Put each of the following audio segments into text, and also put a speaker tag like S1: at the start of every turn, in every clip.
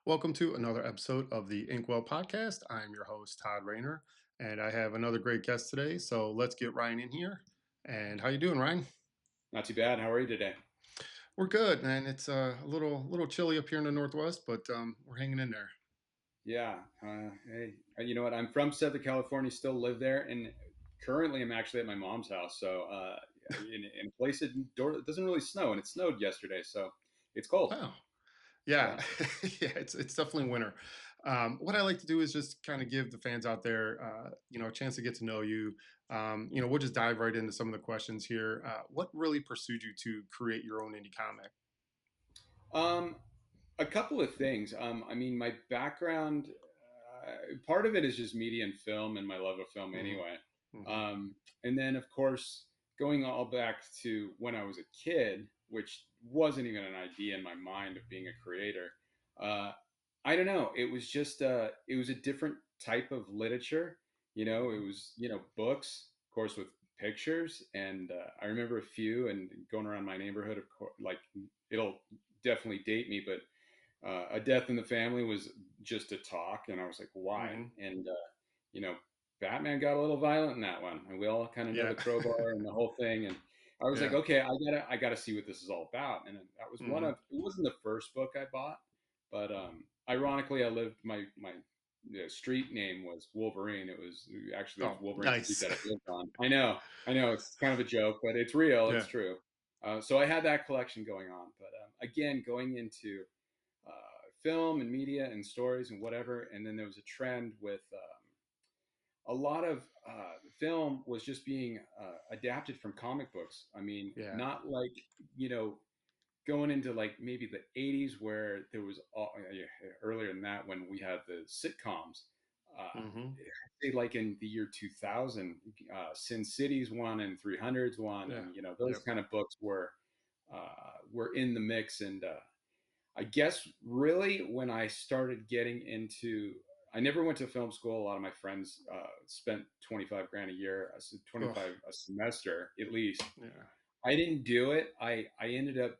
S1: Welcome to another episode of the Inkwell podcast. I'm your host, Todd Rayner, and I have another great guest today. So let's get Ryan in here. And how you doing, Ryan?
S2: Not too bad. How are you today?
S1: We're good, man. It's a little chilly up here in the Northwest, but we're hanging in there.
S2: Yeah. Hey, you know what? I'm from Southern California, still live there, and currently I'm actually at my mom's house. So in a place it doesn't really snow, and it snowed yesterday, so it's cold.
S1: Oh, yeah,
S2: Yeah.
S1: yeah. It's definitely winter. What I like to do is just kind of give the fans out there, a chance to get to know you. We'll just dive right into some of the questions here. What really pursued you to create your own indie comic?
S2: Um, a couple of things. I mean, my background, part of it is just media and film, and my love of film
S1: Hmm.
S2: anyway.
S1: Hmm.
S2: And then, of course, going all back to when I was a kid, which wasn't even an idea in my mind of being a creator. Uh, I don't know. It was a different type of literature. It
S1: Hmm.
S2: was books, of course, with pictures, and I remember a few and going around my neighborhood. Of course, like it'll definitely date me, but A Death in the Family was just a talk, and I was like, why?
S1: Hmm.
S2: And you know, Batman got a little violent in that one, and we all kind of know
S1: Yeah.
S2: the crowbar and the whole thing. And I was like,
S1: Yeah.
S2: okay, I gotta see what this is all about. And that was one of
S1: Hmm.
S2: it wasn't the first book I bought, but ironically, I lived my street name was Wolverine. It was
S1: Oh,
S2: Wolverine Street
S1: nice.
S2: that I lived on. I know, it's kind of a joke, but it's real. It's
S1: Yeah.
S2: true. So I had that collection going on, but again, going into film and media and stories and whatever. And then there was a trend with a lot of film was just being adapted from comic books. I mean,
S1: Yeah.
S2: not like, you know, going into like maybe the 80s where there was yeah, earlier than that when we had the sitcoms.
S1: Hmm.
S2: Say like in the year 2000, Sin City's one and 300's one,
S1: Yeah.
S2: and those
S1: Yep.
S2: kind of books were in the mix. And I guess really when I started getting into, I never went to film school. A lot of my friends spent 25 grand a year, 25
S1: Oh,
S2: a semester at least.
S1: yeah.
S2: I didn't do it. I ended up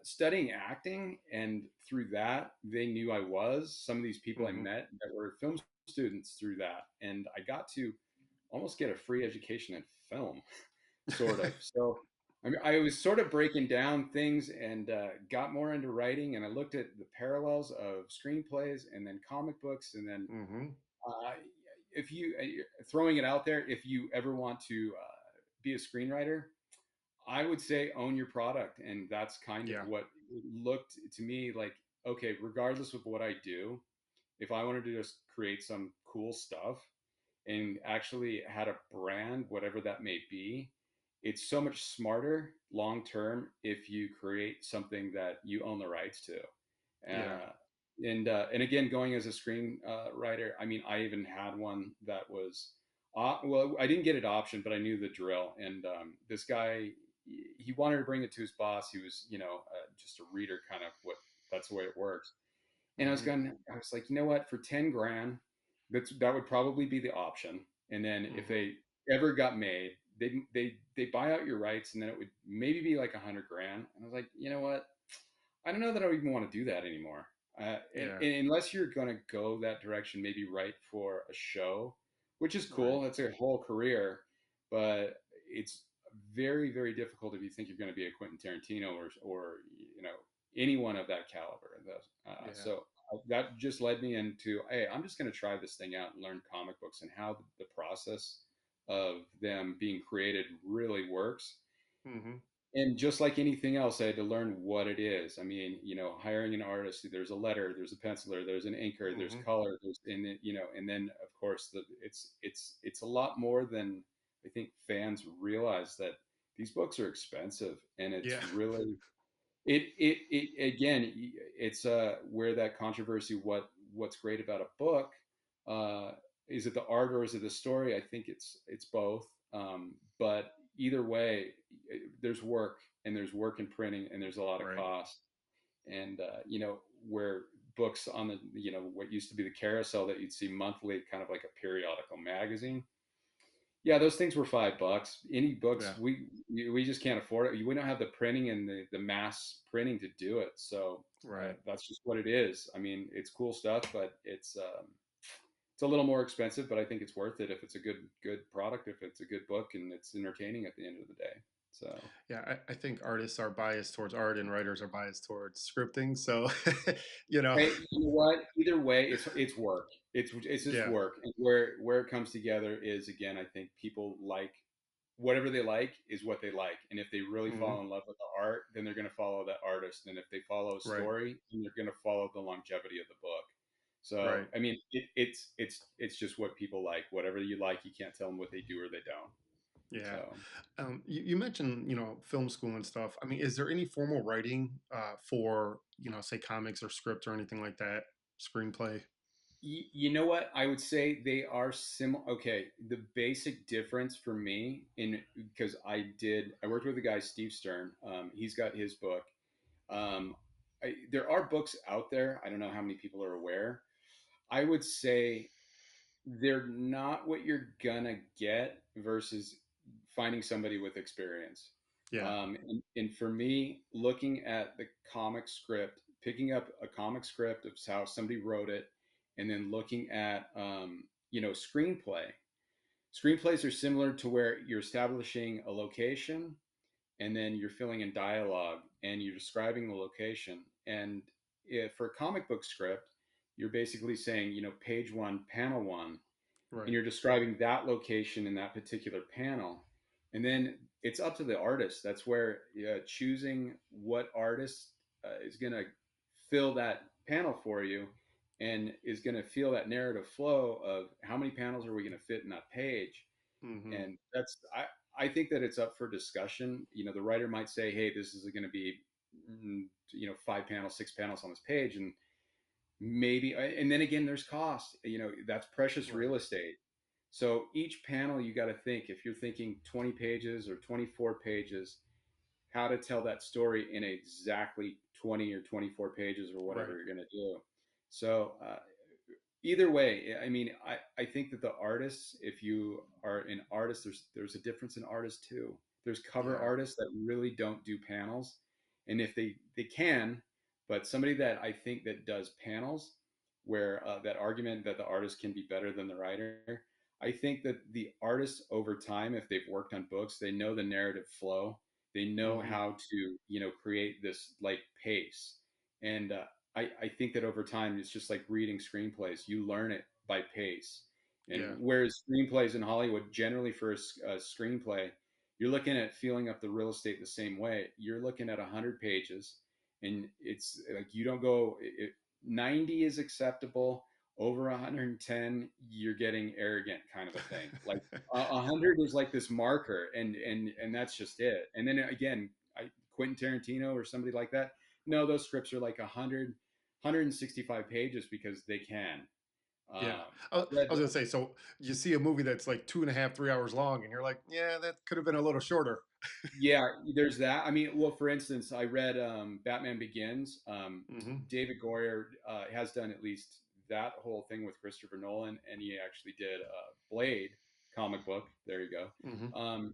S2: studying acting, and through that, they knew I was. Some of these people I
S1: Hmm.
S2: met that were film students through that, and I got to almost get a free education in film, sort of. So I mean, I was sort of breaking down things and got more into writing, and I looked at the parallels of screenplays and then comic books, and then
S1: Hmm.
S2: uh, if you throwing it out there, if you ever want to be a screenwriter, I would say own your product, and that's kind of
S1: Yeah.
S2: what it looked to me like. Okay, regardless of what I do, if I wanted to just create some cool stuff and actually had a brand, whatever that may be, it's so much smarter long term if you create something that you own the rights to.
S1: Yeah.
S2: Uh, and again, going as a screen writer, I mean, I even had one that was well, I didn't get it option, but I knew the drill. And this guy, he wanted to bring it to his boss. He was, just a reader, kind of what that's the way it works. And
S1: Hmm.
S2: I was like, you know what, for 10 grand, that would probably be the option. And then if
S1: Hmm.
S2: they ever got made, they buy out your rights, and then it would maybe be like 100 grand. And I was like, you know what, I don't know that I even want to do that anymore.
S1: Yeah.
S2: And unless you're going to go that direction, maybe write for a show, which is
S1: Right.
S2: cool. That's a whole career, but it's very, very difficult if you think you're going to be a Quentin Tarantino or anyone of that caliber.
S1: Yeah.
S2: So that just led me into, hey, I'm just going to try this thing out and learn comic books and how the process of them being created really works.
S1: Hmm.
S2: And just like anything else, I had to learn what it is. I mean, hiring an artist, there's a letter, there's a penciler, there's an inker, there's
S1: Hmm.
S2: color, and then of course it's a lot more than I think fans realize, that these books are expensive, and it's
S1: Yeah.
S2: really it again, it's where that controversy, what's great about a book, uh is it the art or is it the story? I think it's both. But either way, there's work, and there's work in printing, and there's a lot of
S1: Right.
S2: cost. And where books on the, what used to be the carousel that you'd see monthly, kind of like a periodical magazine, Yeah, those things were $5. Any books,
S1: Yeah,
S2: we just can't afford it. We don't have the printing and the mass printing to do it. So
S1: right.
S2: that's just what it is. I mean, it's cool stuff, but it's a little more expensive. But I think it's worth it if it's a good product, if it's a good book, and it's entertaining at the end of the day. So
S1: Yeah, I think artists are biased towards art and writers are biased towards scripting. So, you know,
S2: hey, you know what? Either way, it's work. It's just
S1: yeah.
S2: work. And where it comes together is, again, I think people like whatever they like is what they like. And if they really
S1: Hmm.
S2: fall in love with the art, then they're going to follow that artist. And if they follow a
S1: Right,
S2: story, then they're going to follow the longevity of the book. So,
S1: right.
S2: I mean, it's just what people like. Whatever you like, you can't tell them what they do or they don't.
S1: Yeah.
S2: So,
S1: You mentioned, film school and stuff. I mean, is there any formal writing for, say comics or script or anything like that? Screenplay?
S2: you know what? I would say they are similar. Okay, the basic difference for me in because I worked with a guy, Steve Stern. He's got his book. Um, there are books out there. I don't know how many people are aware. I would say they're not what you're gonna get versus finding somebody with experience.
S1: Yeah.
S2: And for me, looking at the comic script, picking up a comic script of how somebody wrote it, and then looking at screenplay. Screenplays are similar to where you're establishing a location and then you're filling in dialogue and you're describing the location. And if, for a comic book script, you're basically saying, page one, panel one, and
S1: Right.
S2: you're describing that location in that particular panel. And then it's up to the artist. That's where choosing what artist is going to fill that panel for you and is going to feel that narrative flow of how many panels are we going to fit in that page.
S1: Hmm.
S2: And I think that it's up for discussion. The writer might say, hey, this is going to be 5 panels, 6 panels on this page, and maybe, and then again, there's cost. That's precious
S1: Right.
S2: real estate. So each panel, you got to think, if you're thinking 20 pages or 24 pages, how to tell that story in exactly 20 or 24 pages or whatever
S1: Right.
S2: you're going to do. So either way, I mean, I think that the artists, if you are an artist, there's a difference in artists too. There's cover
S1: Yeah.
S2: artists that really don't do panels, and if they can, but somebody that I think that does panels, where that argument that the artist can be better than the writer, I think that the artists over time, if they've worked on books, they know the narrative flow, they know
S1: Hmm.
S2: how to create this like pace, and I think that over time it's just like reading screenplays. You learn it by pace. And
S1: Yeah.
S2: whereas screenplays in Hollywood, generally for a screenplay, you're looking at filling up the real estate the same way. You're looking at 100 pages, and it's like you don't go. 90 is acceptable. Over 110, you're getting arrogant, kind of a thing. Like 100 is like this marker, and that's just it. And then again, Quentin Tarantino or somebody like that, no, those scripts are like 165 pages because they can.
S1: Yeah.
S2: I read,
S1: I was gonna say, so you see a movie that's like 2.5, 3 hours long, and you're like, yeah, that could have been a little shorter.
S2: yeah, there's that. I mean, well, for instance, I read Batman Begins.
S1: Hmm.
S2: David Goyer has done at least that whole thing with Christopher Nolan, and he actually did Blade comic book. There you
S1: Hmm.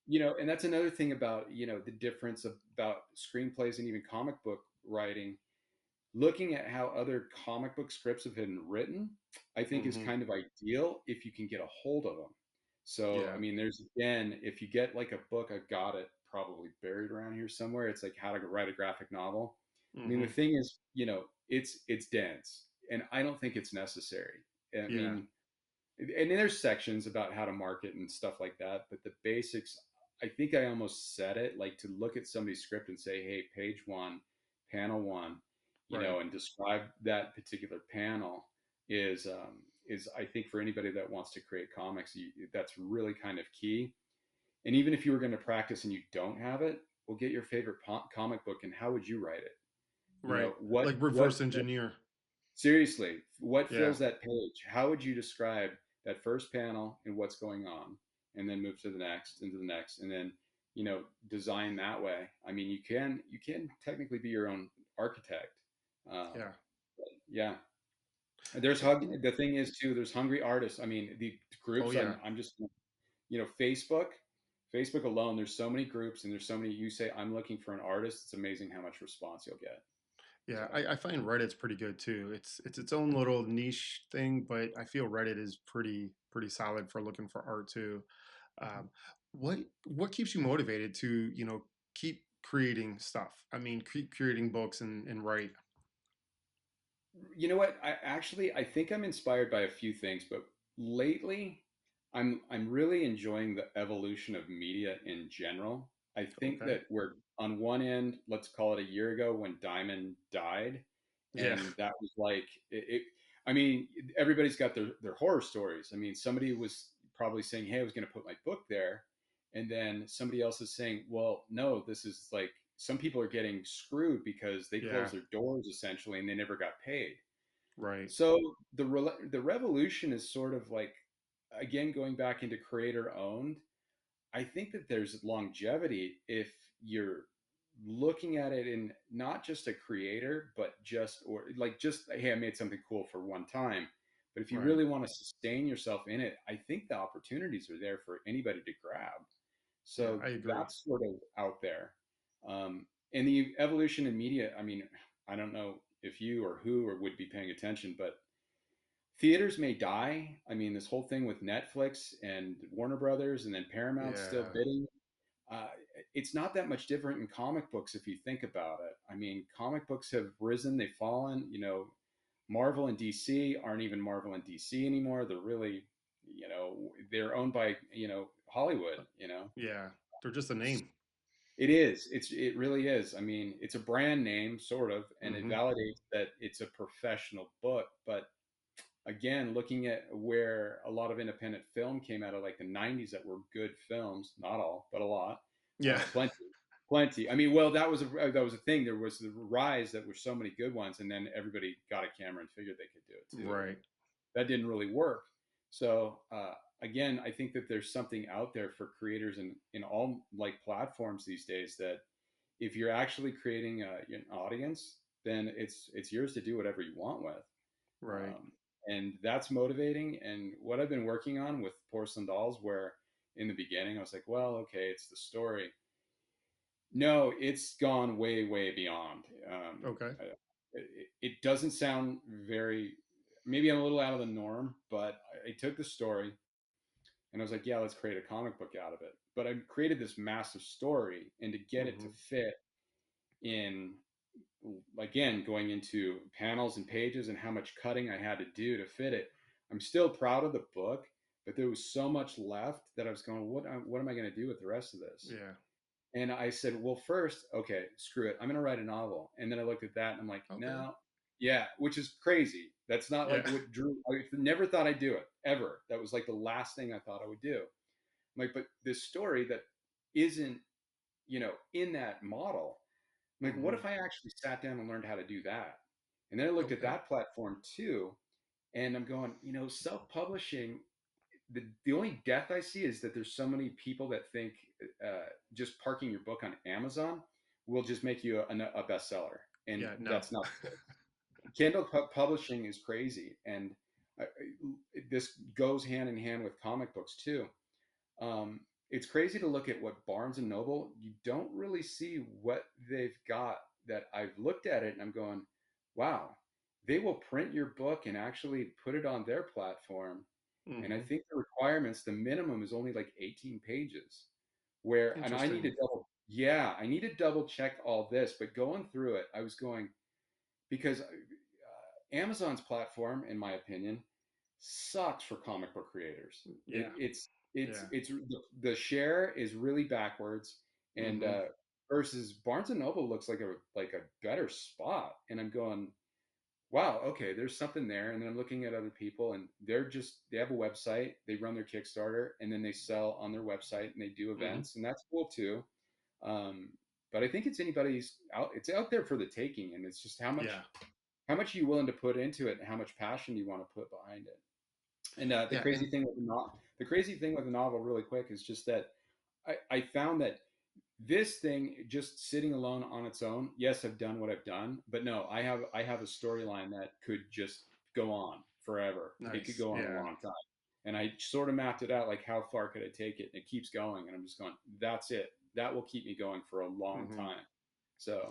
S2: go. And that's another thing about the difference about screenplays and even comic book writing. Looking at how other comic book scripts have been written, I think is
S1: Hmm.
S2: kind of ideal if you can get a hold of them. So, I
S1: Yeah.
S2: mean, there's again, if you get like a book, I've got it probably buried around here somewhere. It's like how to write a graphic novel. I mean, the
S1: Hmm.
S2: thing is, it's dense, and I don't think it's necessary. I
S1: Yeah.
S2: mean, and there's sections about how to market and stuff like that, but the basics, I think I almost said it, like to look at somebody's script and say, hey, page one, panel one,
S1: Right.
S2: and describe that particular panel is I think for anybody that wants to create comics, that's really kind of key. And even if you were going to practice and you don't have it, well, get your favorite comic book and how would you write it?
S1: Right.
S2: What
S1: Like reverse engineer.
S2: Seriously, what
S1: Yeah.
S2: fills that page? How would you describe that first panel and what's going on, and then move to the next, into the next, and then design that way? I mean, you can technically be your own architect. Um,
S1: Yeah.
S2: yeah, there's
S1: Uh,
S2: the thing is too. There's hungry artists. I mean, the
S1: Oh
S2: groups.
S1: yeah.
S2: I'm just Facebook alone, there's so many groups and there's so many. You say I'm looking for an artist, it's amazing how much response you'll get.
S1: Yeah,
S2: So
S1: I find Reddit's pretty good too. It's its own little niche thing, but I feel Reddit is pretty solid for looking for art too. Um, what keeps you motivated to keep creating stuff? I mean, keep creating books and write.
S2: you know what? I think I'm inspired by a few things, but lately I'm really enjoying the evolution of media in general. I think
S1: Okay.
S2: that we're on one end, let's call it a year ago when Diamond died,
S1: Yeah.
S2: and that was like I mean, everybody's got their horror stories. I mean, somebody was probably saying, "Hey, I was going to put my book there," and then somebody else is saying, "Well, no, this is like." Some people are getting screwed because they
S1: Yeah.
S2: closed their doors essentially and they never got paid.
S1: Right.
S2: So the revolution is sort of like, again, going back into creator owned. I think that there's longevity if you're looking at it in not just a creator, but just or like just hey, I made something cool for one time. But if you
S1: Right.
S2: really want to sustain yourself in it, I think the opportunities are there for anybody to grab.
S1: Yeah,
S2: So
S1: I agree.
S2: that's sort of out there. And the evolution in media, I mean, I don't know if you or who or would be paying attention, but theaters may die. I mean, this whole thing with Netflix and Warner Brothers and then Paramount still
S1: Yeah.
S2: bidding. Uh, it's not that much different in comic books if you think about it. I mean, comic books have risen, they've fallen. Marvel and DC aren't even Marvel and DC anymore. They're really, they're owned by, Hollywood,
S1: Yeah. They're just a name.
S2: It is. It really is. I mean, it's a brand name, sort of, and it
S1: Hmm.
S2: validates that it's a professional book. But again, looking at where a lot of independent film came out of like the 90s that were good films, not all, but a lot,
S1: Yeah.
S2: plenty, plenty. I mean, well, that was a thing. There was the rise that were so many good ones, and then everybody got a camera and figured they could do it too, and
S1: Right.
S2: that didn't really work. So again, I think that there's something out there for creators in all like platforms these days that if you're actually creating an audience, then it's yours to do whatever you want with.
S1: Right.
S2: Um, and that's motivating. And what I've been working on with Porcelain Dolls, where in the beginning I was like, well, okay, it's the story. No, it's gone way, way beyond.
S1: Okay.
S2: It doesn't sound very, maybe I'm a little out of the norm, but I took the story and I was like, yeah, let's create a comic book out of it. But I created this massive story, and to get it to
S1: Hmm.
S2: fit in, again, going into panels and pages and how much cutting I had to do to fit it. I'm still proud of the book, but there was so much left that I was going, what am I going to do with the rest of this?
S1: Yeah.
S2: And I said, well, first, okay, screw it. I'm going to write a novel. And then I looked at that and I'm like,
S1: Okay.
S2: no, yeah, which is crazy. That's not
S1: Yeah.
S2: like what Drew, I never thought I'd do it ever. That was like the last thing I thought I would do. I'm like, but this story that isn't, in that model, I'm like, what
S1: Hmm.
S2: if I actually sat down and learned how to do that? And then I looked at
S1: Okay.
S2: that platform too. And I'm going, self publishing, the only death I see is that there's so many people that think just parking your book on Amazon will just make you a bestseller. And
S1: Yeah. No.
S2: that's not the case. Kindle publishing is crazy. And this goes hand in hand with comic books too. It's crazy to look at what Barnes and Noble, you don't really see what they've got that I've looked at it and I'm going, wow, they will print your book and actually put it on their platform. And I
S1: Hmm.
S2: think the requirements, the minimum is only like 18 pages. And I need to
S1: Interesting.
S2: yeah, I need to double check all this. But going through it, I was going, because Amazon's platform, in my opinion, sucks for comic book creators.
S1: Yeah. Yeah.
S2: It's the share is really backwards, and
S1: Hmm.
S2: versus Barnes and Noble looks like a better spot. And I'm going, wow, okay, there's something there. And then I'm looking at other people, and they have a website, they run their Kickstarter, and then they sell on their website, and they do
S1: Hmm.
S2: events, and that's cool too. Um, but I think it's out there for the taking, and it's just
S1: Yeah.
S2: how much are you willing to put into it, and how much passion do you want to put behind it. And
S1: Yeah. And
S2: the crazy thing with the novel, really quick, is just that I found that this thing just sitting alone on its own. Yes, I've done what I've done, but no, I have a storyline that could just go on forever. It could
S1: nice.
S2: go on a
S1: Yeah.
S2: long time. and I sort of mapped it out, like how far could I take it, and it keeps going, and I'm just going, that's it, that will keep me going for a long
S1: Hmm.
S2: time. So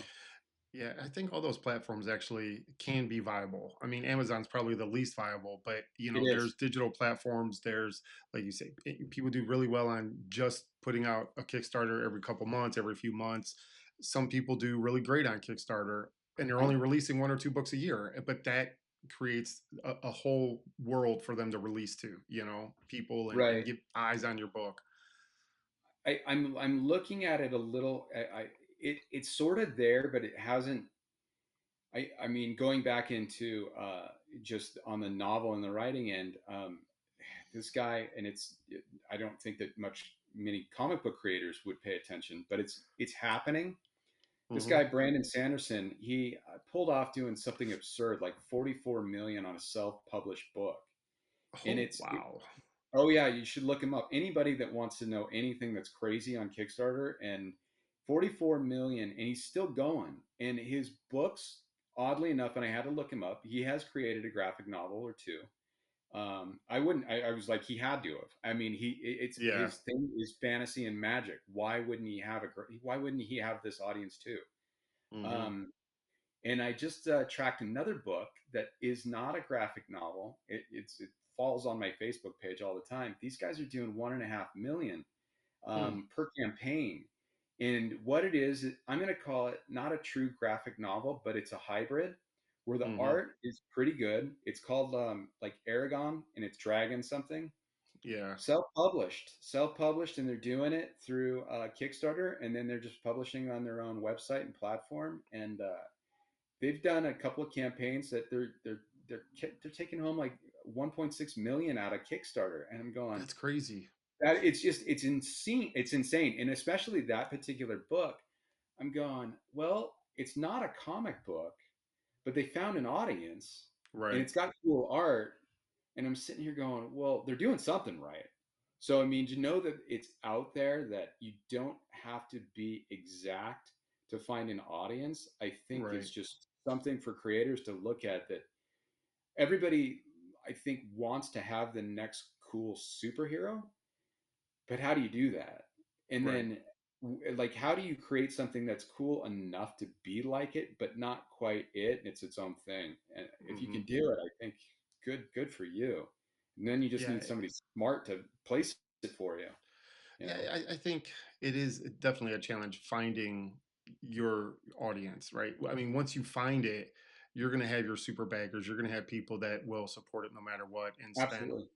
S1: Yeah, I think all those platforms actually can be viable. I mean, Amazon's probably the least viable, but
S2: it
S1: there's
S2: is.
S1: digital platforms. There's, like you say, people do really well on just putting out a Kickstarter every couple months, every few months. Some people do really great on Kickstarter, and they're
S2: Huh?
S1: only releasing one or two books a year, but that creates a whole world for them to release to, people, and
S2: Right.
S1: get eyes on your book.
S2: I'm looking at it a little. It's sort of there, but it hasn't. I mean, going back into just on the novel and the writing end, this guy, and I don't think that many comic book creators would pay attention, but it's happening. This
S1: Hmm.
S2: guy Brandon Sanderson, he pulled off doing something absurd, like 44 million on a self-published book, and
S1: Oh, wow.
S2: oh yeah, you should look him up. Anybody that wants to know anything that's crazy on Kickstarter, and 44 million, and he's still going. And his books, oddly enough, and I had to look him up, he has created a graphic novel or two. I wouldn't. I was like, he had to have. I mean, it's
S1: Yeah.
S2: his thing is fantasy and magic. Why wouldn't he have Why wouldn't he have this audience too?
S1: Hmm.
S2: Um, and I just tracked another book that is not a graphic novel. It falls on my Facebook page all the time. These guys are doing 1.5 million
S1: Hmm.
S2: per campaign. And what it is, I'm going to call it not a true graphic novel, but it's a hybrid where the
S1: Hmm.
S2: art is pretty good. It's called like Aragon, and it's Dragon something.
S1: Yeah.
S2: Self-published, and they're doing it through Kickstarter, and then they're just publishing on their own website and platform. And they've done a couple of campaigns that they're taking home like 1.6 million out of Kickstarter, and I'm going,
S1: That's crazy.
S2: that it's insane. It's insane. And especially that particular book, I'm going, well, it's not a comic book, but they found an audience, and
S1: Right.
S2: it's got cool art. And I'm sitting here going, well, they're doing something right. So, I mean, to know that it's out there, that you don't have to be exact to find an audience, I think
S1: Right.
S2: is just something for creators to look at, that everybody, I think, wants to have the next cool superhero, but how do you do that? And
S1: Right.
S2: then, like, how do you create something that's cool enough to be like it, but not quite it? And it's its own thing. And if you can
S1: Hmm.
S2: do it, I think good for you. And then you just
S1: Yeah.
S2: need somebody smart to place it for you. You
S1: Yeah.
S2: know,
S1: I think it is definitely a challenge finding your audience, right? I mean, once you find it, you're going to have your super backers. You're going to have people that will support it no matter what and spend
S2: absolutely.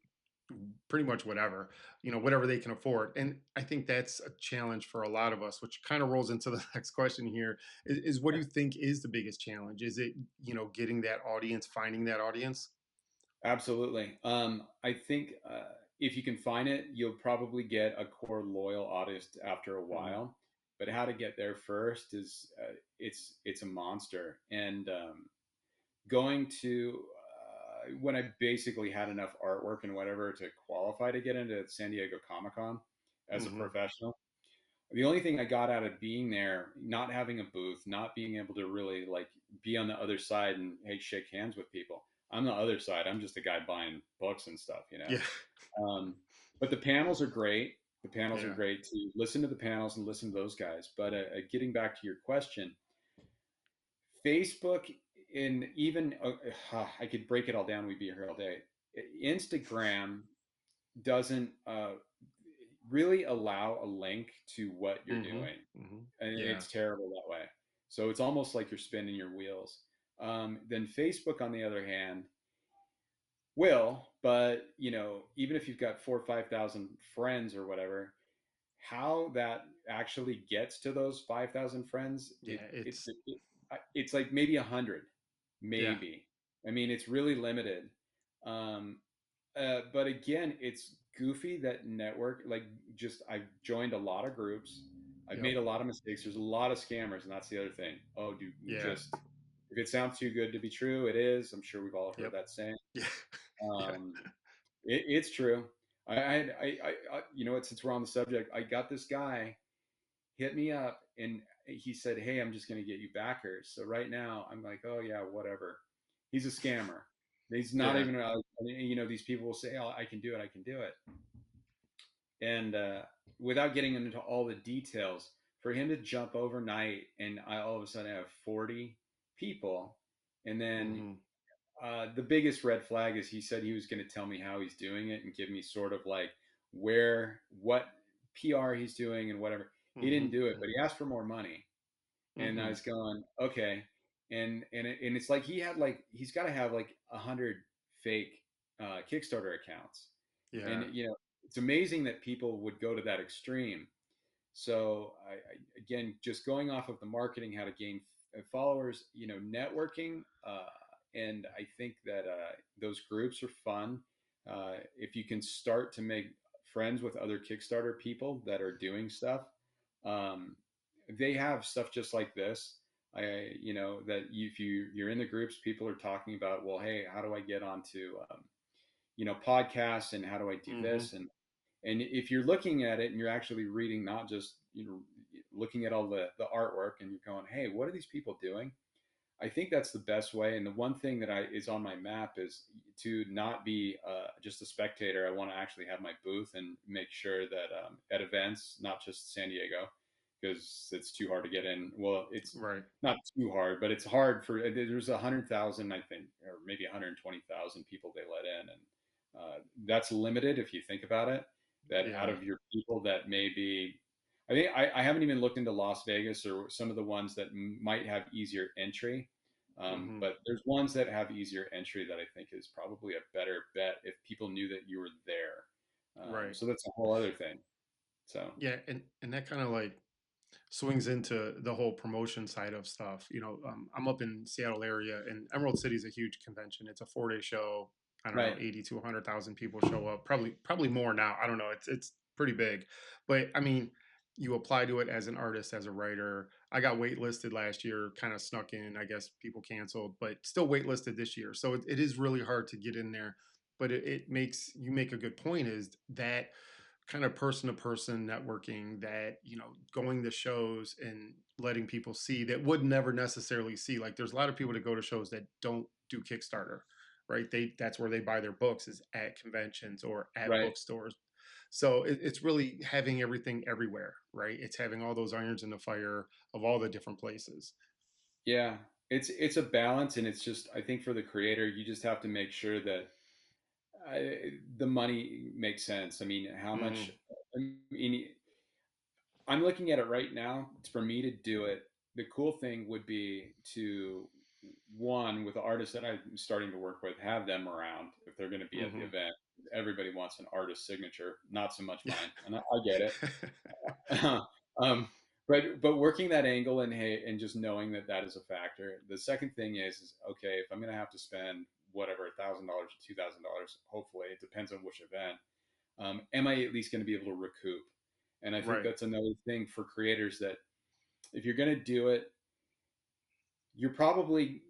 S1: pretty much whatever, whatever they can afford. And I think that's a challenge for a lot of us, which kind of rolls into the next question here is what do you think is the biggest challenge? Is it, getting that audience, finding that audience?
S2: Absolutely. I think if you can find it, you'll probably get a core loyal audience after a
S1: Hmm.
S2: while. But how to get there first is it's a monster. And going to when I basically had enough artwork and whatever to qualify to get into San Diego Comic Con as a
S1: Hmm.
S2: professional. The only thing I got out of being there, not having a booth, not being able to really like be on the other side and hey, shake hands with people. I'm the other side. I'm just a guy buying books and stuff, you know.
S1: Yeah.
S2: Um, but the panels are great. The panels are
S1: Yeah.
S2: great to listen to the panels and listen to those guys. But getting back to your question, Facebook, and even I could break it all down. We'd be here all day. Instagram doesn't really allow a link to what you're
S1: Hmm.
S2: doing,
S1: Hmm.
S2: and
S1: Yeah.
S2: it's terrible that way. So it's almost like you're spinning your wheels. Then Facebook, on the other hand, will, but even if you've got 4 or 5 thousand friends or whatever, how that actually gets to those 5,000 friends,
S1: Yeah.
S2: it's like maybe 100,
S1: Yeah.
S2: maybe. I mean, it's really limited. Um, but again, it's goofy that network. Like, just I've joined a lot of groups. I've
S1: Yep.
S2: made a lot of mistakes. There's a lot of scammers, and that's the other thing. Oh, do
S1: Yeah.
S2: just if it sounds too good to be true, it is. I'm sure we've all heard
S1: Yep.
S2: that saying.
S1: Yeah. Yeah.
S2: Um, it's true. You know what? Since we're on the subject, I got this guy hit me up, and he said, "Hey, I'm just going to get you backers." So right now, I'm like, "Oh yeah, whatever." He's a scammer. He's not
S1: Yeah.
S2: even, these people will say, "Oh, I can do it. I can do it." And without getting into all the details, for him to jump overnight and I all of a sudden have 40 people, and then
S1: Mhm.
S2: the biggest red flag is he said he was going to tell me how he's doing it and give me sort of like what PR he's doing and whatever. He didn't
S1: Mhm.
S2: do it, but
S1: Mhm.
S2: he asked for more money, and I
S1: Mhm.
S2: was going, okay, and it's like he's got to have like 100 fake Kickstarter accounts, and
S1: Yeah.
S2: it's amazing that people would go to that extreme. So again, just going off of the marketing, how to gain followers, networking, and I think that those groups are fun. If you can start to make friends with other Kickstarter people that are doing stuff, um, they have stuff just like this. That if you're in the groups, people are talking about, well, hey, how do I get onto podcasts, and how do I do
S1: Mhm.
S2: this, and if you're looking at it and you're actually reading, not just looking at all the artwork, and you're going, hey, what are these people doing? I think that's the best way. And the one thing that I is on my map is to not be just a spectator. I want to actually have my booth and make sure that at events, not just San Diego, because it's too hard to get in. Well, it's
S1: Right.
S2: not too hard, but it's hard for. There's 100,000, I think, or maybe 120,000 people they let in, and that's limited if you think about it. That out
S1: Yeah.
S2: of your people that may be, I think I haven't even looked into Las Vegas or some of the ones that might have easier entry.
S1: Mhm.
S2: But there's ones that have easier entry that I think is probably a better bet if people knew that you were there.
S1: Right.
S2: So that's a whole other thing. So
S1: Yeah, and that kind of like swings into the whole promotion side of stuff. I'm up in Seattle area, and Emerald City is a huge convention. It's a 4-day show. I don't know,
S2: right,
S1: 80 to 100,000 people show up. Probably more now. I don't know. It's pretty big, but I mean, you apply to it as an artist, as a writer. I got waitlisted last year, kind of snuck in. I guess people canceled, but still waitlisted this year. So it is really hard to get in there. But it makes you make a good point. Is that kind of person to person networking, that going to shows and letting people see that would never necessarily see, like there's a lot of people that go to shows that don't do Kickstarter, right? That's where they buy their books, is at conventions or at
S2: right,
S1: bookstores. So it's really having everything everywhere, right? It's having all those irons in the fire of all the different places.
S2: yeah. It's a balance, and it's just I think for the creator, you just have to make sure that the money makes sense. I mean, how much?
S1: Hmm.
S2: I mean, I'm looking at it right now. For me to do it, the cool thing would be to one with the artists that I'm starting to work with, have them around if they're going to be at the
S1: Hmm.
S2: event. Everybody wants an artist signature, not so much
S1: Yeah.
S2: mine, and I get it. um, but working that angle, and hey, and just knowing that that is a factor. The second thing is okay, if I'm going to have to spend whatever $1,000 or $2,000, hopefully it depends on which event. Am I at least going to be able to recoup? And I think
S1: Right.
S2: that's another thing for creators, that if you're going to do it, you're probably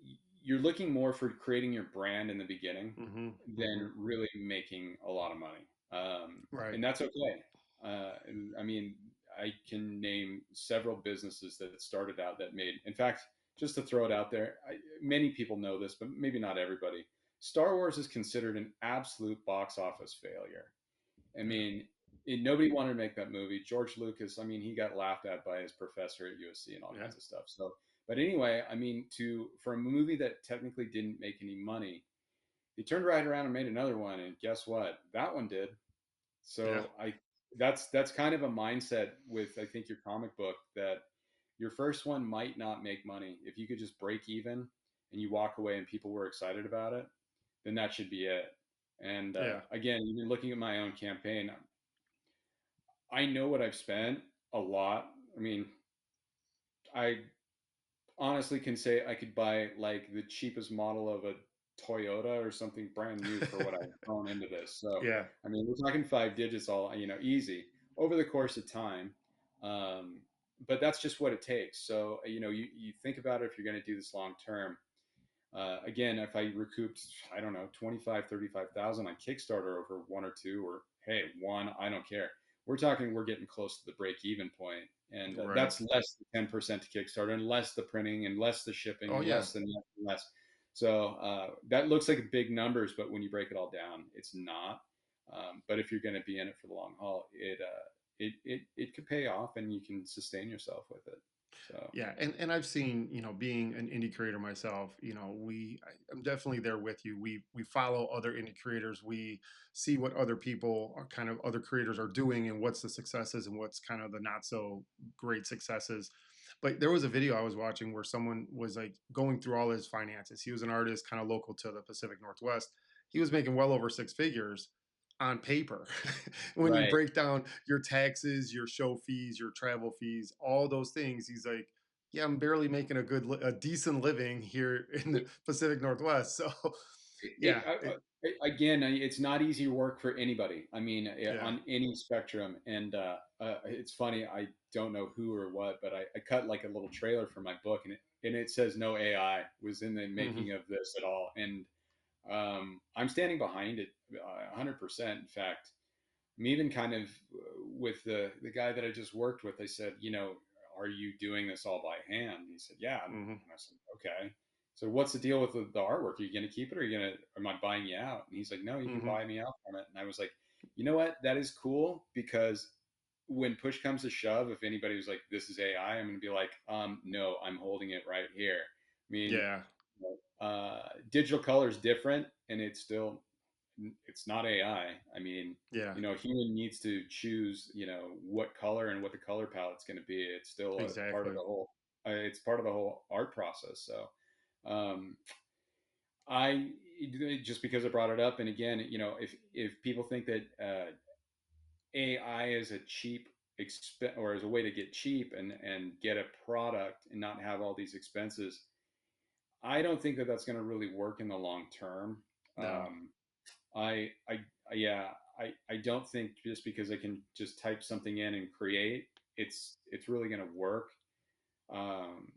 S2: you're looking more for creating your brand in the beginning
S1: Hmm. Hmm.
S2: than really making a lot of money,
S1: Right.
S2: and that's okay. I mean, I can name several businesses that started out that made. In fact, just to throw it out there, many people know this, but maybe not everybody. Star Wars is considered an absolute box office failure. I
S1: Yeah.
S2: mean, nobody wanted to make that movie. George Lucas, I mean, he got laughed at by his professor at USC and all
S1: Yeah.
S2: kinds of stuff. So, but anyway, I mean, to for a movie that technically didn't make any money, he turned right around and made another one, and guess what? That one did.
S1: Yeah.
S2: So that's kind of a mindset with I think your comic book, that your first one might not make money. If you could just break even and you walk away and people were excited about it, then that should be it. And
S1: Yeah.
S2: again, even looking at my own campaign, I know what I've spent a lot. I mean, I honestly can say I could buy like the cheapest model of a Toyota or something brand new for what I've thrown into this. So,
S1: Yeah.
S2: I mean, we're talking five digits, all easy over the course of time. Um, but that's just what it takes. So, you think about it, if you're going to do this long term. Again, if I recouped, I don't know, 25, 35,000 on Kickstarter over one or two, or hey, one, I don't care. We're getting close to the break even point, and
S1: Right.
S2: that's less than 10% to Kickstarter, and less the printing, and less the shipping,
S1: Oh
S2: and
S1: yeah.
S2: less than less and less. So that looks like big numbers, but when you break it all down, it's not. But if you're going to be in it for the long haul, it could pay off, and you can sustain yourself with it. So
S1: Yeah, and I've seen, being an indie creator myself, I'm definitely there with you. We follow other indie creators. We see what other people are kind of other creators are doing and what's the successes and what's kind of the not so great successes. But there was a video I was watching where someone was like going through all his finances. He was an artist kind of local to the Pacific Northwest. He was making well over six figures on paper. When you
S2: right.
S1: break down your taxes, your show fees, your travel fees, all those things, he's like, yeah, I'm barely making a decent living here in the Pacific Northwest. So, yeah,
S2: Again, it's not easy work for anybody. I mean,
S1: yeah,
S2: on any spectrum. And it's funny. I don't know who or what, but I cut like a little trailer for my book, and it says no AI was in the
S1: hmm
S2: making of this at all. And I'm standing behind it 100%. In fact, I'm even kind of with the guy that I just worked with. I said, are you doing this all by hand? He said, yeah. And
S1: hmm
S2: I said, okay. So what's the deal with the artwork? Are you going to keep it, or are you going to? Am I buying you out? And he's like, no, you can
S1: hmm
S2: buy me out from it. And I was like, you know what? That is cool, because when push comes to shove, if anybody was like, this is AI, I'm going to be like, no, I'm holding it right here. I mean,
S1: yeah,
S2: digital color is different, and it's not AI. I mean,
S1: yeah,
S2: a human needs to choose, what color and what the color palette's going to be. It's still a part of
S1: exactly.
S2: the whole. It's part of the whole art process. So, um, I just because I brought it up, and again, if people think that AI is a cheap or as a way to get cheap and get a product and not have all these expenses, I don't think that that's going to really work in the long term.
S1: No.
S2: Um, I yeah, I don't think just because I can just type something in and create, it's really going to work. Um,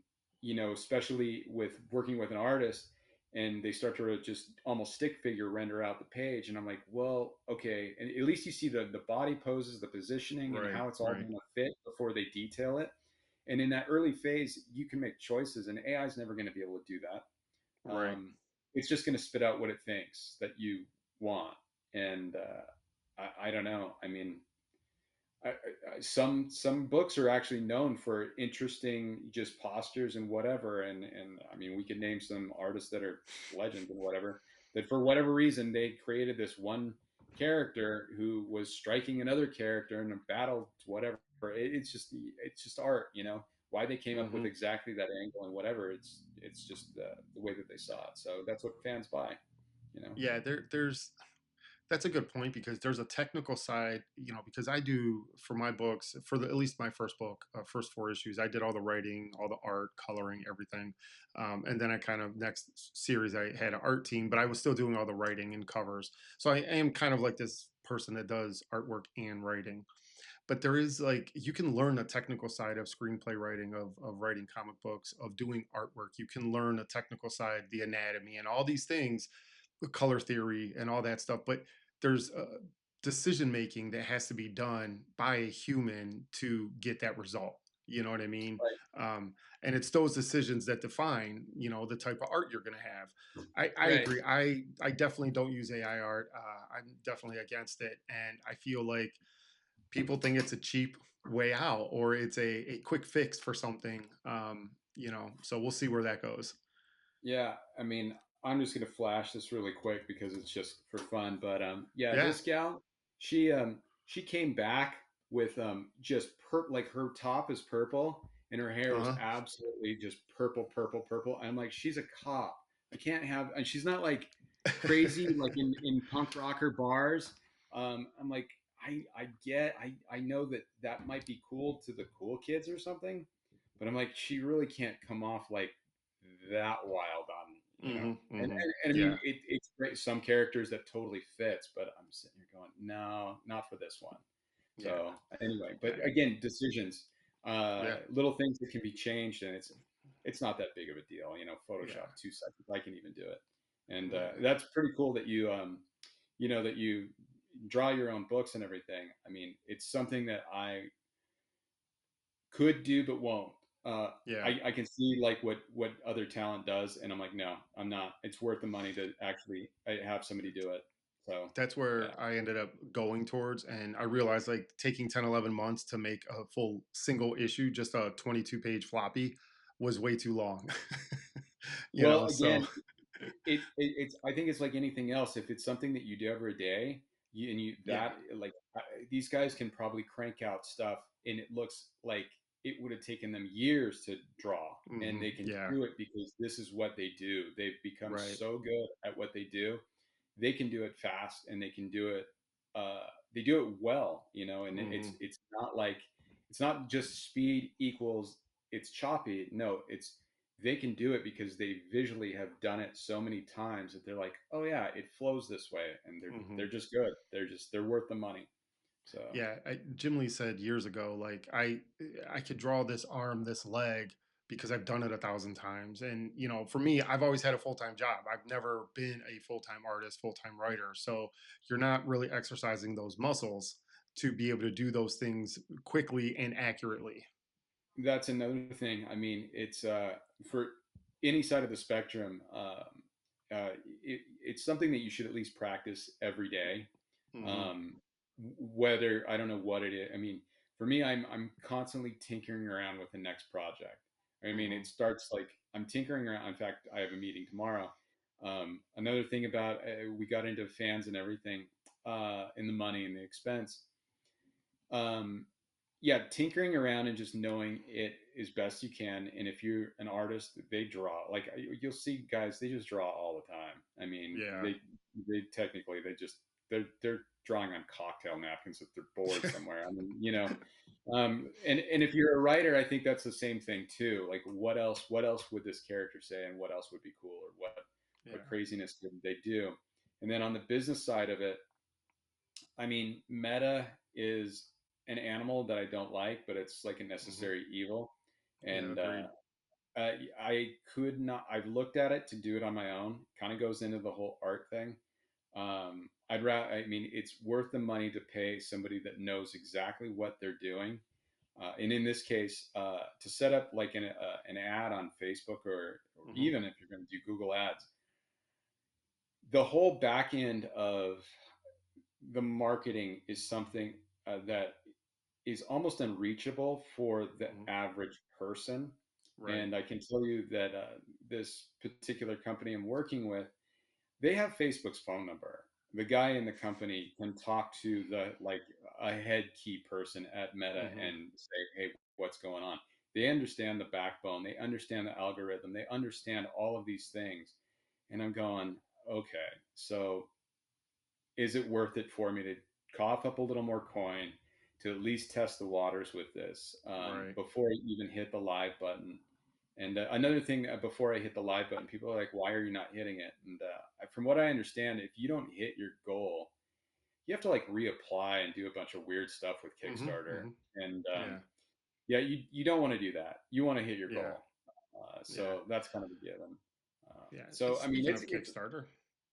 S2: especially with working with an artist, and they start to just almost stick figure render out the page, and I'm like, well, okay, and at least you see the body poses, the positioning, and
S1: Right,
S2: how it's all
S1: right,
S2: going to fit before they detail it. And in that early phase, you can make choices, and AI is never going to be able to do that.
S1: right.
S2: It's just going to spit out what it thinks that you want. And I don't know. I mean, some books are actually known for interesting just postures and whatever. And I mean, we could name some artists that are legends and whatever, that for whatever reason they created this one character who was striking another character in a battle, whatever. It's just art, why they came up with
S1: hmm
S2: exactly that angle and whatever. It's just the way that they saw it. So that's what fans buy, you know.
S1: Yeah, there's that's a good point because there's a technical side, because I do for my books, for at least my first book, first four issues, I did all the writing, all the art, coloring, everything. And then I kind of next series, I had an art team, but I was still doing all the writing and covers. So I am kind of like this person that does artwork and writing. But there is like, you can learn the technical side of screenplay writing, of writing comic books, of doing artwork. You can learn the technical side, the anatomy, and all these things, color theory and all that stuff. But there's decision making that has to be done by a human to get that result. You know what I mean?
S2: Right.
S1: Um, and it's those decisions that define, the type of art you're going to have. I
S2: Right.
S1: agree. I definitely don't use AI art. I'm definitely against it, and I feel like people think it's a cheap way out or it's a quick fix for something. So we'll see where that goes.
S2: Yeah, I mean, I'm just gonna flash this really quick because it's just for fun. But yeah,
S1: Yeah.
S2: this gal, she came back with just like her top is purple and her hair was
S1: Uh-huh.
S2: absolutely just purple, purple, purple. I'm like, she's a cop. I can't have, and she's not like crazy like in punk rocker bars. I'm like, I know that that might be cool to the cool kids or something, but I'm like, she really can't come off like that wild on,
S1: hmm
S2: and,
S1: hmm
S2: and, and I mean,
S1: Yeah.
S2: it's great. Some characters that totally fits, but I'm sitting here going, no, not for this one.
S1: Yeah.
S2: So anyway, but
S1: Yeah.
S2: again, decisions,
S1: Yeah.
S2: little things that can be changed, and it's not that big of a deal.
S1: Yeah.
S2: Photoshop 2 seconds, I can even do it, and
S1: Yeah.
S2: that's pretty cool that that you draw your own books and everything. I mean, it's something that I could do but won't. uh,
S1: Yeah.
S2: I can see like what other talent does, and I'm like, no, I'm not. It's worth the money to actually have somebody do it. So
S1: That's
S2: yeah.
S1: where I ended up going towards, and I realized like taking 10, 11 months to make a full single issue, just a 22-page floppy, was way too long.
S2: Well,
S1: So
S2: again, it's I think it's like anything else. If it's something that you do every day, and you
S1: yeah.
S2: that like these guys can probably crank out stuff, and it looks like it would have taken them years to draw, and they can
S1: Yeah.
S2: do it because this is what they do. They've become
S1: Right.
S2: so good at what they do. They can do it fast, and they can do it. Uh, they do it well, and
S1: hmm
S2: it's not like it's not just speed equals it's choppy. No, it's they can do it because they visually have done it so many times that they're like, oh yeah, it flows this way, and they're
S1: hmm
S2: just good. They're worth the money. So
S1: Yeah, Jim Lee said years ago, like I could draw this arm, this leg because I've done it 1,000 times. And for me, I've always had a full time job. I've never been a full time artist, full time writer. So you're not really exercising those muscles to be able to do those things quickly and accurately.
S2: that's another thing. I mean, it's for any side of the spectrum. It's something that you should at least practice every day.
S1: hmm
S2: Um, whether I don't know what it is. I mean, for me, I'm constantly tinkering around with the next project. I mean,
S1: hmm
S2: it starts like I'm tinkering around. In fact, I have a meeting tomorrow. Another thing about we got into fans and everything, and the money and the expense. Um, yeah, tinkering around and just knowing it as best you can. And if you're an artist, they draw. Like you'll see guys, they just draw all the time. I mean,
S1: Yeah.
S2: they technically they're drawing on cocktail napkins if they're bored somewhere. I mean, and if you're a writer, I think that's the same thing too. Like what else would this character say, and what else would be cool, or what
S1: Yeah.
S2: craziness could they do? And then on the business side of it, I mean, meta is an animal that I don't like, but it's like a
S1: hmm
S2: necessary evil.
S1: Yeah.
S2: And
S1: Agreed.
S2: I could not. I've looked at it to do it on my own. Kind of goes into the whole art thing. I'd rather. I mean, it's worth the money to pay somebody that knows exactly what they're doing. And in this case, to set up like an ad on Facebook, or
S1: hmm
S2: even if you're going to do Google Ads, the whole back end of the marketing is something that is almost unreachable for the
S1: hmm
S2: average person.
S1: Right.
S2: And I can tell you that this particular company I'm working with, they have Facebook's phone number. The guy in the company can talk to the like a head key person at Meta
S1: hmm
S2: and say, "Hey, what's going on?" They understand the backbone. They understand the algorithm. They understand all of these things. And I'm going, okay, so is it worth it for me to cough up a little more coin to at least test the waters with this
S1: Right.
S2: before I even hit the live button? And another thing, before I hit the live button, people are like, "Why are you not hitting it?" And from what I understand, if you don't hit your goal, you have to like reapply and do a bunch of weird stuff with
S1: hmm
S2: Kickstarter.
S1: hmm
S2: And
S1: Yeah.
S2: yeah, you don't want to do that. You want to hit your
S1: Yeah.
S2: goal.
S1: Yeah.
S2: So that's kind of a given.
S1: Yeah.
S2: So I mean,
S1: Speaking of
S2: it's
S1: Kickstarter,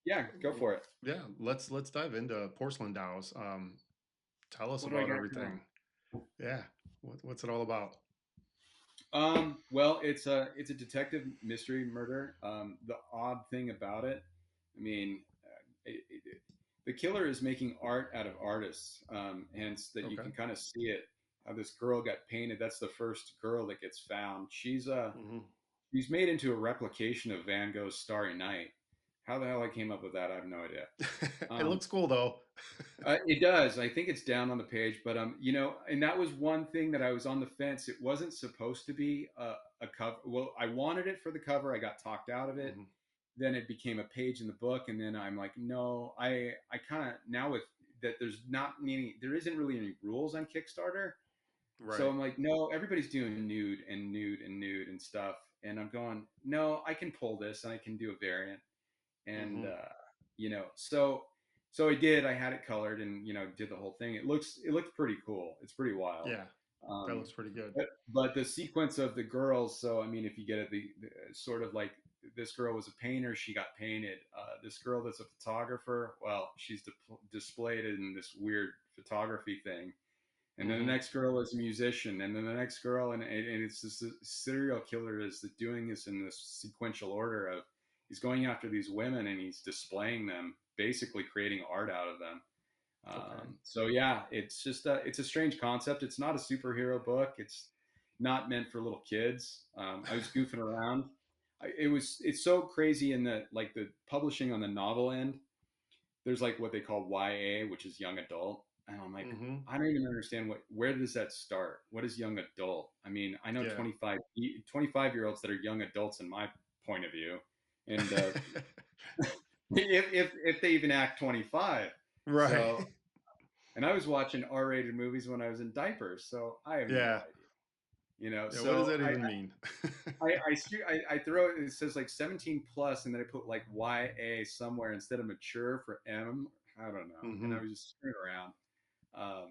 S2: yeah, go for it.
S1: yeah, let's dive into porcelain DAOs. Tell us
S2: What do I
S1: about
S2: got going?
S1: everything. Yeah, what's it all about?
S2: Well, it's a detective mystery murder. The odd thing about it, I mean, the killer is making art out of artists, hence that you
S1: Okay.
S2: can kind of see it. How this girl got painted. That's the first girl that gets found.
S1: hmm
S2: She's made into a replication of Van Gogh's Starry Night. How the hell I came up with that, I have no idea.
S1: It
S2: Um,
S1: looks cool though.
S2: it does. I think it's down on the page, but and that was one thing that I was on the fence. It wasn't supposed to be a cover. Well, I wanted it for the cover. I got talked out of it.
S1: hmm
S2: Then it became a page in the book, and then I'm like, no, I kind of now with that there isn't really any rules on Kickstarter. So
S1: Right.
S2: I'm like, no, everybody's doing nude and nude and nude and stuff, and I'm going, no, I can pull this and I can do a variant, and
S1: hmm
S2: so I did. I had it colored and did the whole thing. It looked pretty cool. It's pretty wild.
S1: Yeah, that
S2: um
S1: looks pretty good.
S2: but the sequence of the girls, so I mean, if you get it, the sort of like this girl was a painter, she got painted. This girl that's a photographer, well, she's displayed in this weird photography thing. and then the
S1: Mhm.
S2: next girl is a musician, and then the next girl, and it's this serial killer is doing this in this sequential order of he's going after these women and he's displaying them, basically creating art out of them.
S1: Okay.
S2: So yeah, it's just it's a strange concept. It's not a superhero book. It's not meant for little kids. I was goofing around. It's so crazy in the like the publishing on the novel end. There's like what they call YA, which is young adult, and I'm like,
S1: Mhm.
S2: I don't even understand where does that start? What is young adult? I mean, I know
S1: Yeah.
S2: 25-year-olds that are young adults in my point of view, and if they even act 25.
S1: Right.
S2: So, and I was watching R-rated movies when I was in diapers, so I have no
S1: Yeah.
S2: idea. You know,
S1: Yeah, what does
S2: so
S1: that even mean?
S2: I throw it. It says like 17 plus, and then I put like YA somewhere instead of mature for M. I don't know, and I
S1: Mhm.
S2: was just screwing around.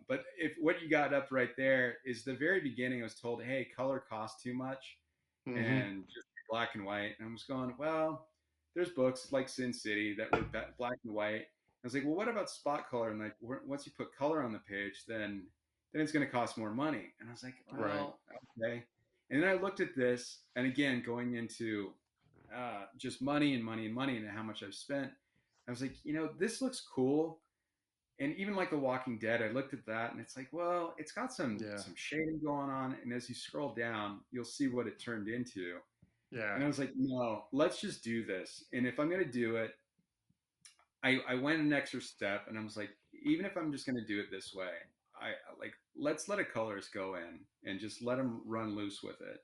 S2: But if what you got up right there is the very beginning, I was told, "Hey, color costs too much,
S1: Mhm.
S2: and just black and white." And I was going, "Well, there's books like Sin City that were black and white." I was like, "Well, what about spot color?" And like, once you put color on the page, then it's going to cost more money. And I was like,
S1: Right.
S2: "Well, okay." And then I looked at this, and again, going into just money and money and money and how much I've spent, I was like, this looks cool, and even like The Walking Dead, I looked at that and it's like, well, it's got
S1: Yeah.
S2: some shading going on, and as you scroll down, you'll see what it turned into.
S1: Yeah.
S2: And I was like, no, let's just do this. And if I'm gonna do it, I went an extra step, and I was like, even if I'm just gonna do it this way, I like let's let a colorist go in and just let them run loose with it.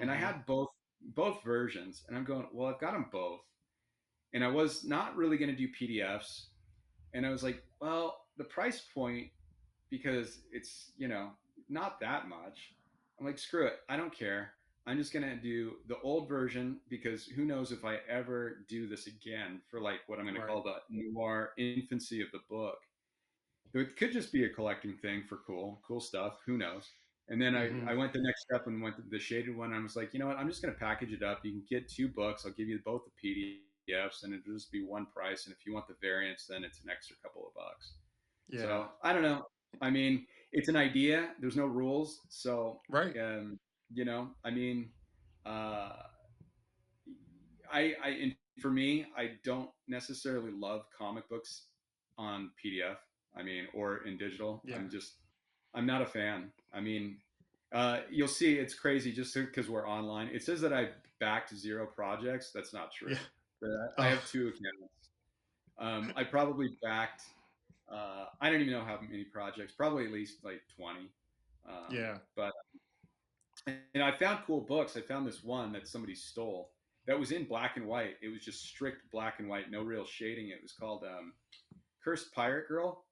S2: And I
S1: Mhm.
S2: had both versions, and I'm going, well, I've got them both, and I was not really gonna do PDFs, and I was like, well, the price point, because it's not that much. I'm like, screw it, I don't care. I'm just gonna do the old version, because who knows if I ever do this again for like what I'm gonna
S1: Right.
S2: call the noir infancy of the book. It could just be a collecting thing for cool stuff. Who knows? And then
S1: Mhm.
S2: I went the next step and went to the shaded one. And I was like, you know what? I'm just going to package it up. You can get 2 books. I'll give you both the PDFs, and it'll just be one price. And if you want the variants, then it's an extra couple of bucks.
S1: Yeah.
S2: So I don't know. I mean, it's an idea. There's no rules. So,
S1: Right.
S2: I mean, uh, and for me, I don't necessarily love comic books on PDF. I mean, or in digital.
S1: Yeah.
S2: I'm not a fan. I mean, you'll see it's crazy just because we're online. It says that I backed 0 projects. That's not
S1: Yeah.
S2: true. But I
S1: Oh.
S2: have 2 accounts. I probably backed. I don't even know how many projects. Probably at least like 20.
S1: Yeah.
S2: But and I found cool books. I found this one that somebody stole that was in black and white. It was just strict black and white, no real shading. It was called Cursed Pirate Girl.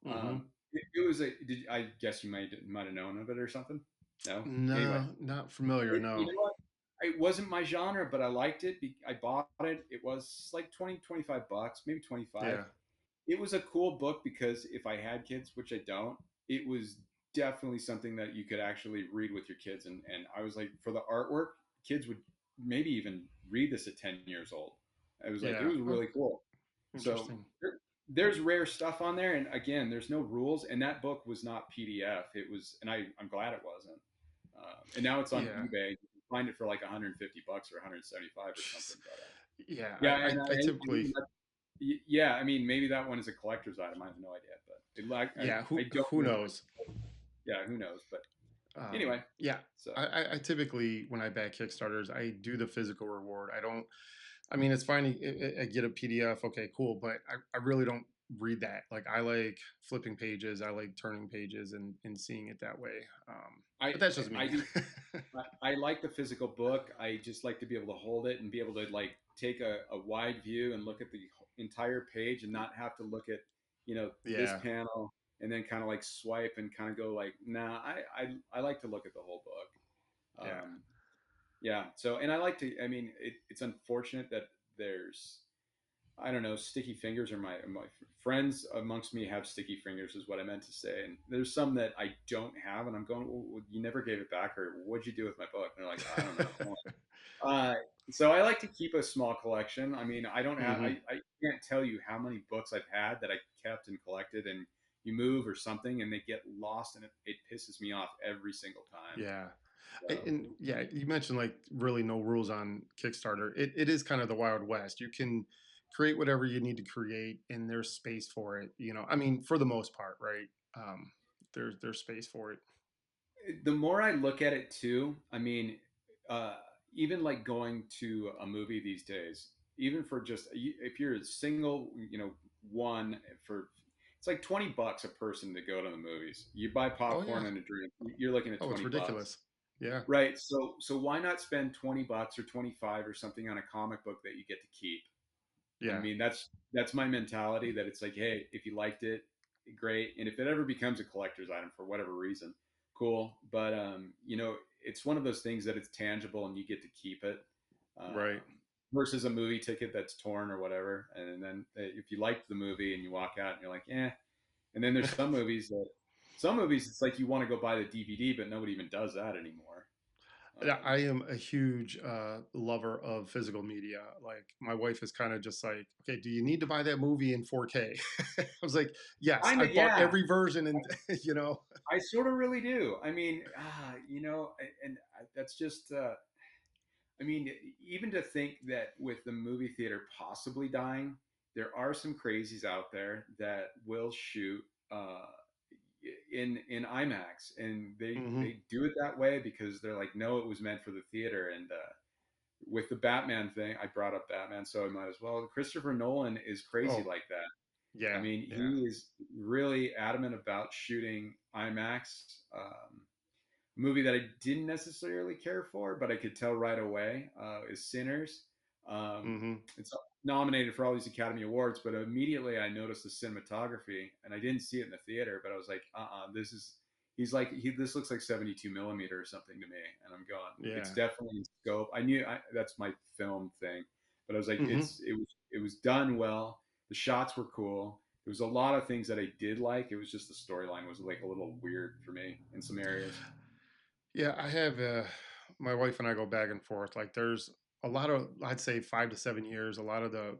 S1: Mhm.
S2: It was I guess you might have known of it or something. No. Anyway,
S1: No, not familiar,
S2: you
S1: no.
S2: know what? It wasn't my genre, but I liked it. I bought it. It was like 20, 25 bucks, maybe 25.
S1: Yeah.
S2: It was a cool book because if I had kids, which I don't, it was definitely something that you could actually read with your kids. And I was like, for the artwork, kids would maybe even read this at 10 years old. I was like, it
S1: Yeah.
S2: was
S1: Oh,
S2: really cool. So
S1: interesting.
S2: there's rare stuff on there. And again, there's no rules. And that book was not PDF. It was, and I'm glad it wasn't. And now it's on
S1: Yeah.
S2: eBay. You can find it for like 150 bucks or 175 or
S1: Jeez.
S2: something. But
S1: Yeah,
S2: yeah,
S1: I typically,
S2: yeah, I mean, maybe that one is a collector's item. I have no idea, but
S1: yeah,
S2: I don't
S1: who
S2: know.
S1: knows?
S2: Yeah, who knows? But anyway,
S1: Yeah,
S2: so
S1: I typically, when I back Kickstarters, I do the physical reward. I don't. I mean, it's fine. I get a PDF. Okay, cool. But I really don't read that. Like, I like flipping pages. I like turning pages and seeing it that way.
S2: I
S1: But that's just
S2: I
S1: me.
S2: do I like the physical book. I just like to be able to hold it and be able to like take a wide view and look at the entire page and not have to look at this
S1: Yeah,
S2: panel and then kind of like swipe and kind of go like, nah. I like to look at the whole book.
S1: yeah,
S2: Yeah. So, and I like to. I mean, it's unfortunate that there's, I don't know, sticky fingers, or my friends amongst me have sticky fingers, is what I meant to say. And there's some that I don't have, and I'm going, well, you never gave it back, or what'd you do with my book? And they're like, I don't know. Uh, so I like to keep a small collection. I mean, I don't have,
S1: hmm
S2: I can't tell you how many books I've had that I kept and collected and you move or something and they get lost, and it pisses me off every single time.
S1: Yeah.
S2: So
S1: And yeah, you mentioned like really no rules on Kickstarter. It is kind of the Wild West. You can create whatever you need to create, and there's space for it. I mean, for the most part, right? Um, there's space for it.
S2: the more I look at it too, I mean, uh, even like going to a movie these days, even for just if you're a single, one for it's like $20 a person to go to the movies. You buy
S1: Oh yeah.
S2: popcorn and a drink, you're looking at
S1: Oh, it's
S2: 20 bucks.
S1: ridiculous. Yeah.
S2: Right. So why not spend 20 bucks or 25 or something on a comic book that you get to keep? I
S1: Yeah.
S2: mean, that's my mentality, that it's like, hey, if you liked it, great. And if it ever becomes a collector's item for whatever reason, cool. But it's one of those things that it's tangible and you get to keep it.
S1: Right.
S2: Versus a movie ticket that's torn or whatever. And then if you liked the movie and you walk out and you're like, eh. And then there's some movies it's like you want to go buy the DVD, but nobody even does that anymore.
S1: Yeah, I
S2: Um,
S1: am a huge lover of physical media. Like my wife is kind of just like, okay, do you need to buy that movie in 4K? I was like, yes,
S2: Kind
S1: I
S2: of,
S1: bought
S2: yeah.
S1: every version, and you know,
S2: I sort of really do. I mean, and that's just, I mean, even to think that with the movie theater possibly dying, there are some crazies out there that will shoot in IMAX, and they
S1: hmm.
S2: they do it that way because they're like, no, it was meant for the theater. And with the Batman thing, I brought up Batman, so I might as well. Christopher Nolan is crazy
S1: Oh
S2: like that. I
S1: yeah,
S2: mean,
S1: yeah.
S2: he is really adamant about shooting IMAX. Movie that I didn't necessarily care for, but I could tell right away is Sinners.
S1: Hmm.
S2: It's nominated for all these Academy Awards, but immediately I noticed the cinematography, and I didn't see it in the theater, but I was like, this is. He's like, this looks like 72 millimeter or something to me, and I'm going, it's
S1: Yeah.
S2: definitely in scope. That's my film thing, but I was like,
S1: Hmm.
S2: it was done well. The shots were cool. There was a lot of things that I did like. It was just the storyline was like a little weird for me in some areas.
S1: Yeah, I have my wife and I go back and forth. Like there's a lot of, I'd say 5 to 7 years, a lot of the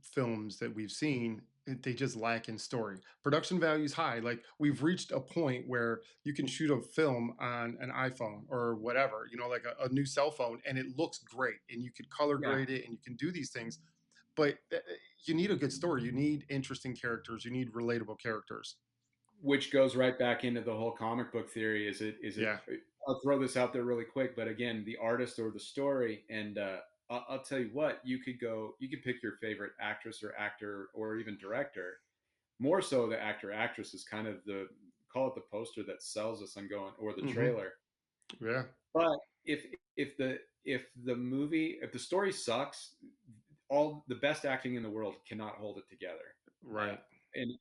S1: films that we've seen, they just lack in story. Production value is high. Like we've reached a point where you can shoot a film on an iPhone or whatever, like a new cell phone, and it looks great, and you could color
S2: Yeah,
S1: grade it, and you can do these things. But you need a good story. You need interesting characters. You need relatable characters.
S2: which goes right back into the whole comic book theory. Is it?
S1: Yeah.
S2: I'll throw this out there really quick, but again, the artist or the story, and I'll tell you what, you could pick your favorite actress or actor or even director. More so, the actor actress is kind of the call it the poster that sells us on going, or the
S1: Hmm.
S2: trailer.
S1: Yeah.
S2: But if if the story sucks, all the best acting in the world cannot hold it together. Uh,
S1: Right.
S2: and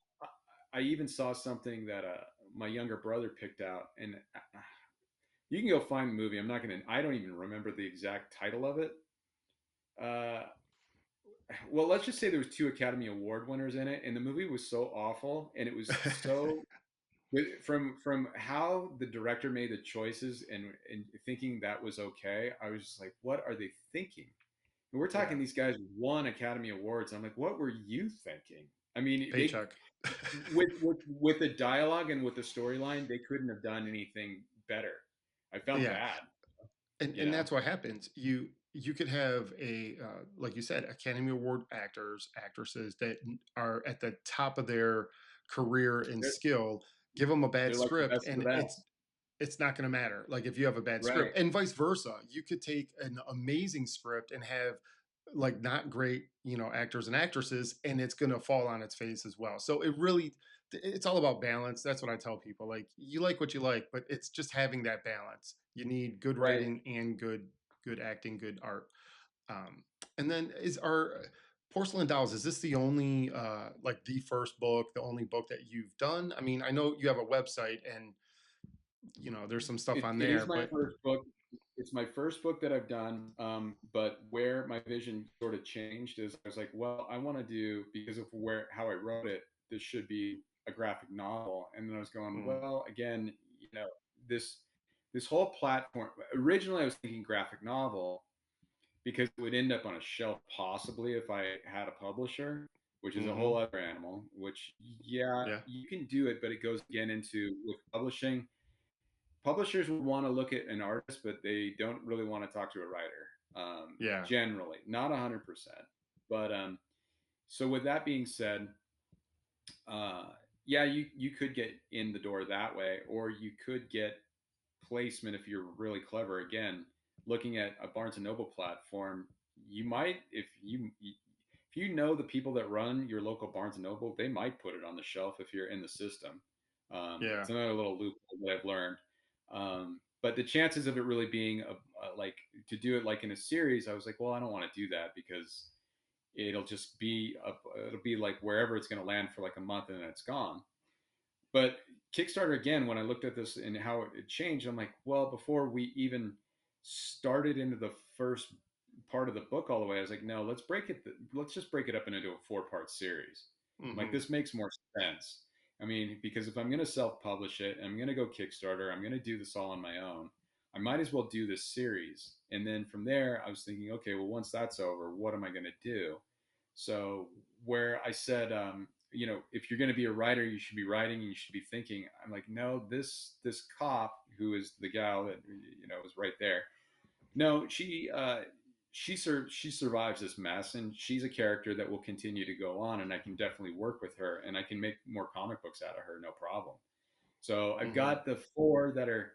S2: I even saw something that my younger brother picked out, and you can go find the movie. I don't even remember the exact title of it. Uh, well, let's just say there was two Academy Award winners in it, and the movie was so awful, and it was so from how the director made the choices and thinking that was okay. I was just like, what are they thinking? And we're
S1: Yeah.
S2: talking these guys won Academy Awards. I'm like, what were you thinking? I mean, they
S1: Paycheck.
S2: with the dialogue and with the storyline, they couldn't have done anything better. I felt
S1: Yeah.
S2: bad,
S1: and
S2: you
S1: and
S2: know.
S1: that's what happens. You could have a like you said, Academy Award actors, actresses that are at the top of their career and
S2: They're,
S1: skill. Give them a bad
S2: they're like the
S1: script,
S2: best of the
S1: and
S2: best,
S1: it's not going to matter. Like if you have a bad
S2: right?
S1: script, and vice versa, you could take an amazing script and have like not great, actors and actresses, and it's going to fall on its face as well. So it's all about balance. That's what I tell people. Like you like what you like, but it's just having that balance. You need good
S2: Right.
S1: writing and good acting, good art. Um, and then is our Porcelain Dolls, is this the only like the first book, the only book that you've done? I mean, I know you have a website, and there's some stuff on
S2: It is
S1: there,
S2: my
S1: but
S2: first book. It's my first book that I've done. But where my vision sort of changed is I was like, well, I want to do, because of where how I wrote it, this should be a graphic novel. And then I was going,
S1: mm,
S2: well, again, this this whole platform. Originally, I was thinking graphic novel because it would end up on a shelf possibly if I had a publisher. which is a whole
S1: Mhm.
S2: other animal. Which, yeah,
S1: Yeah.
S2: you can do it, but it goes again into with publishing. Publishers would want to look at an artist, but they don't really want to talk to a writer.
S1: Yeah.
S2: Generally, not 100%. But so with that being said, uh, yeah, you could get in the door that way, or you could get placement if you're really clever. Again, looking at a Barnes and Noble platform, you might if you know the people that run your local Barnes and Noble, they might put it on the shelf if you're in the system.
S1: Yeah.
S2: It's another little loophole that I've learned. But the chances of it really being like to do it like in a series, I was like, well, I don't want to do that because it'll just be it'll be like wherever it's going to land for like a month and then it's gone. But Kickstarter again, when I looked at this and how it changed, I'm like, well, before we even started into the first part of the book all the way, I was like, no, let's break it. Let's just break it up into a 4-part series. I'm like,
S1: Mhm.
S2: this makes more sense. I mean, because if I'm going to self-publish it, I'm going to go Kickstarter, I'm going to do this all on my own. I might as well do this series. And then from there, I was thinking, okay, well, once that's over, what am I going to do? So where I said, if you're going to be a writer, you should be writing and you should be thinking. I'm like, no, this cop who is the gal that was right there. No, she survives this mess, and she's a character that will continue to go on, and I can definitely work with her, and I can make more comic books out of her, no problem. So I've
S1: Mhm.
S2: got the four that are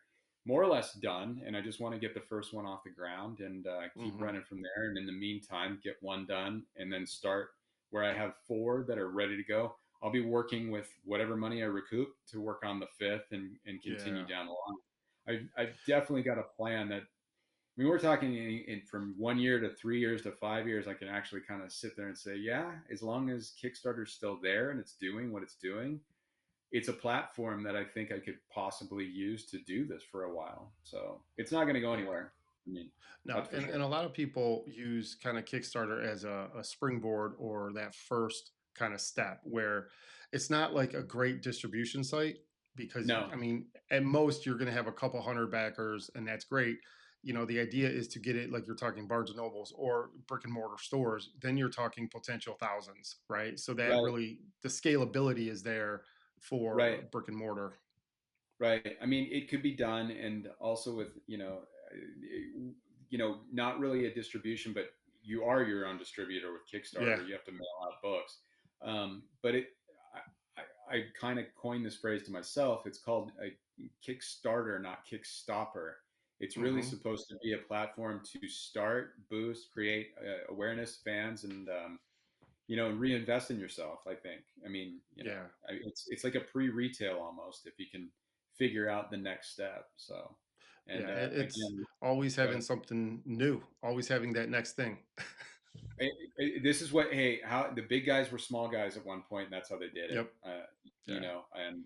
S2: more or less done, and I just want to get the first one off the ground and keep
S1: Mhm.
S2: running from there. And in the meantime, get one done and then start where I have four that are ready to go. I'll be working with whatever money I recoup to work on the fifth and continue
S1: Yeah.
S2: down the line. I've definitely got a plan that, I mean, we're talking from 1 year to 3 years to 5 years. I can actually kind of sit there and say, yeah, as long as Kickstarter's still there and it's doing what it's doing, it's a platform that I think I could possibly use to do this for a while. So it's not going to go
S1: Yeah.
S2: anywhere. I mean,
S1: No,
S2: that's for
S1: and
S2: sure.
S1: a lot of people use kind of Kickstarter as a springboard or that first kind of step where it's not like a great distribution site because
S2: No,
S1: I mean, at most you're going to have a couple hundred backers and that's great. You know, the idea is to get it like you're talking Barnes and Nobles or brick and mortar stores, then you're talking potential thousands, right? So that
S2: right,
S1: really the scalability is there
S2: right,
S1: for brick and mortar.
S2: right. I mean, it could be done, and also with not really a distribution, but you are your own distributor with
S1: Yeah.
S2: Kickstarter. You have to mail out books, but I kind of coined this phrase to myself. It's called a Kickstarter, not Kickstopper. It's really
S1: Mhm.
S2: supposed to be a platform to start, boost, create awareness, fans, and reinvest in yourself. I think. I mean,
S1: Yeah.
S2: it's like a pre-retail almost if you can figure out the next step. So, and
S1: Yeah, it's
S2: again,
S1: always
S2: go
S1: having
S2: ahead.
S1: something new, always having that next thing.
S2: This is what, hey, how the big guys were small guys at one point, and that's how they did it.
S1: Yep. Yeah.
S2: And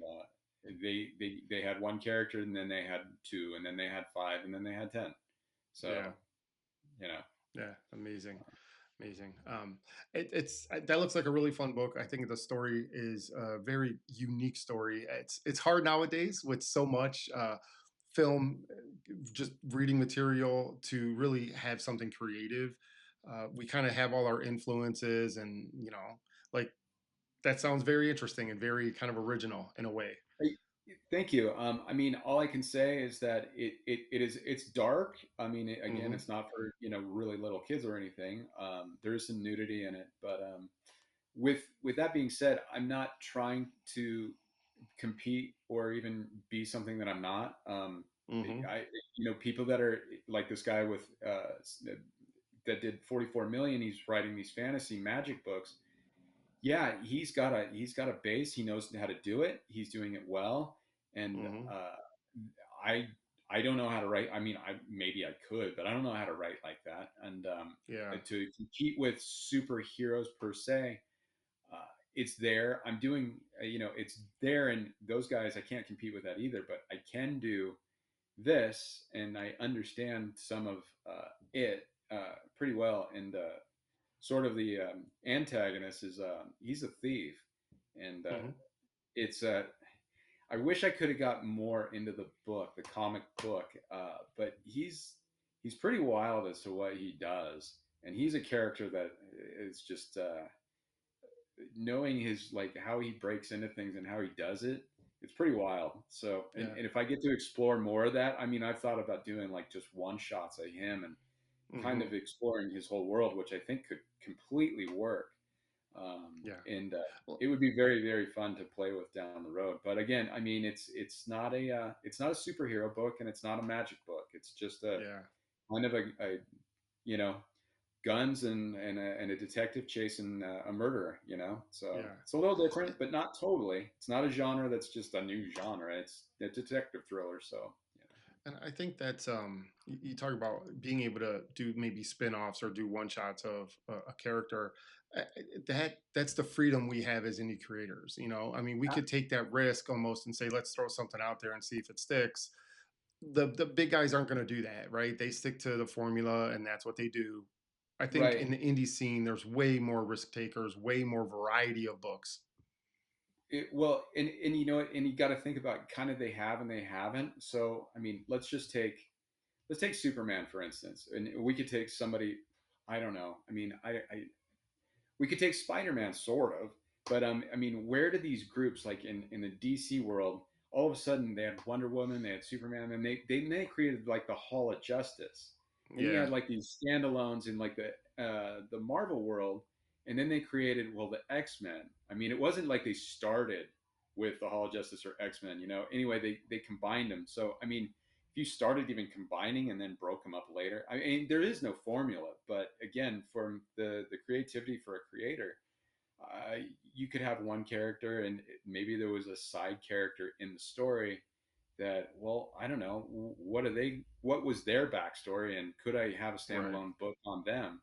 S2: they had one character, and then they had two, and then they had five, and then they had 10.
S1: Yeah.
S2: So you know,
S1: Yeah. Amazing. Amazing. That looks like a really fun book. I think the story is a very unique story. It's hard nowadays with so much film, just reading material to really have something creative. We kind of have all our influences, and like that sounds very interesting and very kind of original in a way.
S2: Hey, thank you. I mean, all I can say is that it's dark. I mean, again,
S1: Hmm.
S2: it's not for really little kids or anything. There is some nudity in it, but with that being said, I'm not trying to compete or even be something that I'm not.
S1: Hmm.
S2: I people that are like this guy with that did 44 million. He's writing these fantasy magic books. Yeah, he's got a base. He knows how to do it. He's doing it well, and
S1: Hmm.
S2: I I don't know how to write. I mean, I maybe I could, but I don't know how to write like that. And
S1: Yeah.
S2: to compete with superheroes per se, uh, it's there. I'm doing, it's there, and those guys I can't compete with that either. But I can do this, and I understand some of it pretty well. And sort of the antagonist is he's a thief, and
S1: Hmm.
S2: it's I wish I could have got more into the book, the comic book, but he's pretty wild as to what he does, and he's a character that is just knowing his like how he breaks into things and how he does it, it's pretty wild. So,
S1: Yeah.
S2: and if I get to explore more of that, I mean, I've thought about doing like just one shots of him and kind
S1: Hmm.
S2: of exploring his whole world, which I think could completely work.
S1: Yeah.
S2: And
S1: Well,
S2: it would be very very fun to play with down the road. But again, I mean, it's not a superhero book and it's not a magic book. It's just a
S1: yeah.
S2: kind of a you know guns and a detective chasing a murderer. So
S1: Yeah.
S2: it's a little different, but not totally. It's not a genre that's just a new genre. It's a detective thriller. So
S1: And I think that's you talk about being able to do maybe spin-offs or do one shots of a character. That's the freedom we have as indie creators. I mean, we
S2: yeah.
S1: could take that risk almost and say, let's throw something out there and see if it sticks. The big guys aren't going to do that, right? They stick to the formula, and that's what they do. I think
S2: Right.
S1: in the indie scene, there's way more risk takers, way more variety of books.
S2: Well, and you know what, and you got to think about kind of they have and they haven't. So I mean, let's take Superman for instance, and we could take somebody. I don't know. I mean, we could take Spider-Man sort of, but I mean, where do these groups like in the DC world? All of a sudden, they had Wonder Woman, they had Superman, and they created like the Hall of Justice. Then you
S1: Yeah,
S2: had like these standalones in like the Marvel world, and then they created well the X Men. I mean, it wasn't like they started with the Hall of Justice or X Men. Anyway, they combined them. So I mean, if you started even combining and then broke them up later, I mean, there is no formula. But again, from the creativity for a creator, uh, you could have one character and maybe there was a side character in the story that, well, I don't know, what was their backstory, and could I have a
S1: right.
S2: standalone book on them?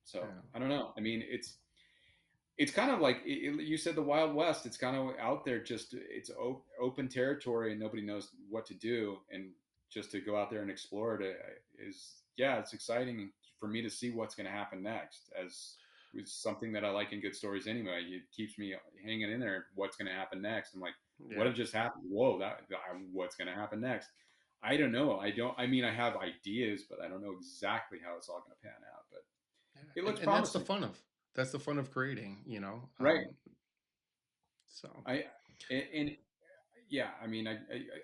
S2: So
S1: Yeah,
S2: I don't know. I mean, it's kind of like you said, the Wild West. It's kind of out there, just it's open territory, and nobody knows what to do. And just to go out there and explore it is, yeah, it's exciting for me to see what's going to happen next. As it's something that I like in good stories anyway. It keeps me hanging in there. What's going to happen next? I'm like, what
S1: yeah.
S2: had just happened? Whoa, what's going to happen next? I don't know. I don't. I mean, I have ideas, but I don't know exactly how it's all going to pan out. But
S1: Yeah,
S2: it
S1: and
S2: looks
S1: and
S2: promising,
S1: that's the fun of creating,
S2: right?
S1: so
S2: I and yeah, I mean,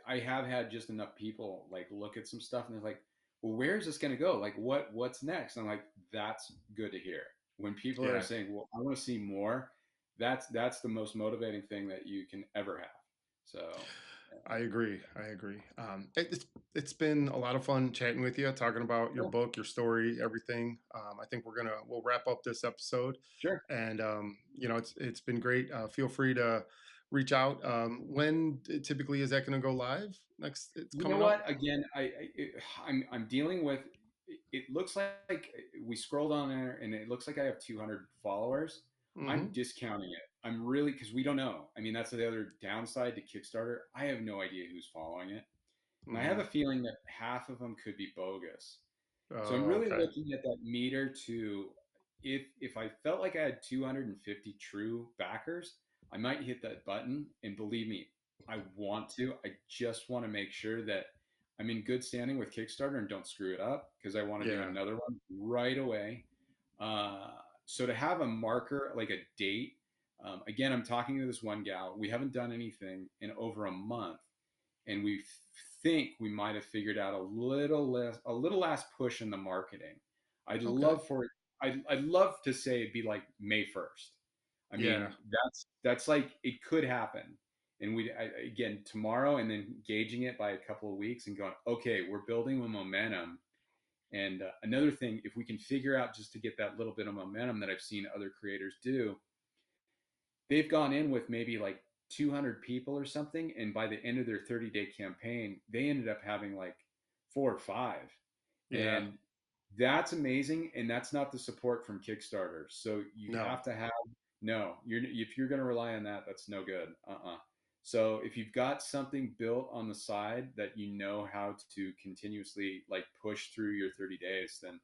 S2: I have had just enough people like look at some stuff and they're like, well, where is this going to go? Like, what's next? And I'm like, that's good to hear. When people are
S1: yeah,
S2: saying, well, I want to see more, that's the most motivating thing that you can ever have. So,
S1: I agree. I agree. It's been a lot of fun chatting with you, talking about your
S2: cool.
S1: book, your story, everything. I think we'll wrap up this episode,
S2: Sure.
S1: and it's been great. Feel free to reach out. When typically is that going to go live? Next, it's
S2: You know
S1: coming up.
S2: what? Again, I'm dealing with. It looks like we scrolled on there, and it looks like I have 200 followers. I'm
S1: Hmm.
S2: discounting it. I'm really because we don't know. I mean, that's the other downside to Kickstarter. I have no idea who's following it, and I have
S1: Hmm.
S2: a feeling that half of them could be bogus. So I'm
S1: Oh,
S2: really
S1: okay.
S2: looking at that meter to if I felt like I had 250 true backers, I might hit that button. And believe me, I want to. I just want to make sure that I'm in good standing with Kickstarter and don't screw it up because I want to do
S1: Yeah.
S2: another one right away. Uh, so to have a marker, like a date, again, I'm talking to this one gal. We haven't done anything in over a month, and we think we might have figured out a little last push in the marketing. I'd
S1: Okay.
S2: love for it. I'd love to say it'd be like May 1st. I
S1: Yeah.
S2: mean, that's like it could happen. And again tomorrow, and then gauging it by a couple of weeks and going, okay, we're building a momentum. And another thing, if we can figure out just to get that little bit of momentum that I've seen other creators do, they've gone in with maybe like 200 people or something, and by the end of their 30-day campaign they ended up having like four or five.
S1: Yeah.
S2: And that's amazing, and that's not the support from Kickstarter. So you
S1: No.
S2: have to have, no, if you're going to rely on that, that's no good. So if you've got something built on the side that you know how to continuously like push through your 30 days, then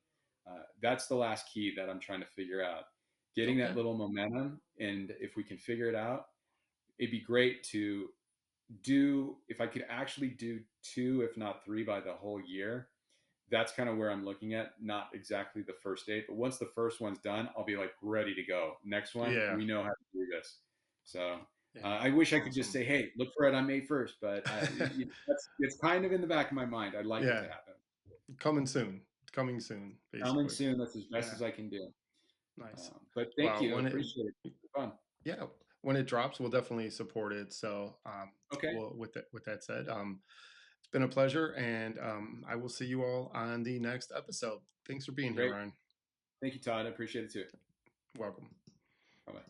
S2: that's the last key that I'm trying to figure out, getting that
S1: Okay.
S2: little momentum. And if we can figure it out, it'd be great to do, if I could actually do two, if not three by the whole year, that's kind of where I'm looking at. Not exactly the first date, but once the first one's done, I'll be like ready to go. Next one,
S1: Yeah.
S2: we know how to do this. So
S1: Yeah.
S2: I wish I could just
S1: Awesome.
S2: say, "Hey, look for it on May 1st," but that's it's kind of in the back of my mind. I'd like it to
S1: Yeah.
S2: happen.
S1: Coming soon. Coming soon,
S2: Coming
S1: basically.
S2: soon. That's as best
S1: Yeah.
S2: as I can do.
S1: Nice.
S2: But thank
S1: Well,
S2: you. I
S1: when it
S2: appreciate it. Fun.
S1: yeah, when it drops, we'll definitely support it. So,
S2: Okay.
S1: well, with that said, it's been a pleasure, and I will see you all on the next episode. Thanks for being here,
S2: Great.
S1: Ryan.
S2: Thank you, Todd. I appreciate it too.
S1: Welcome.
S2: Bye bye.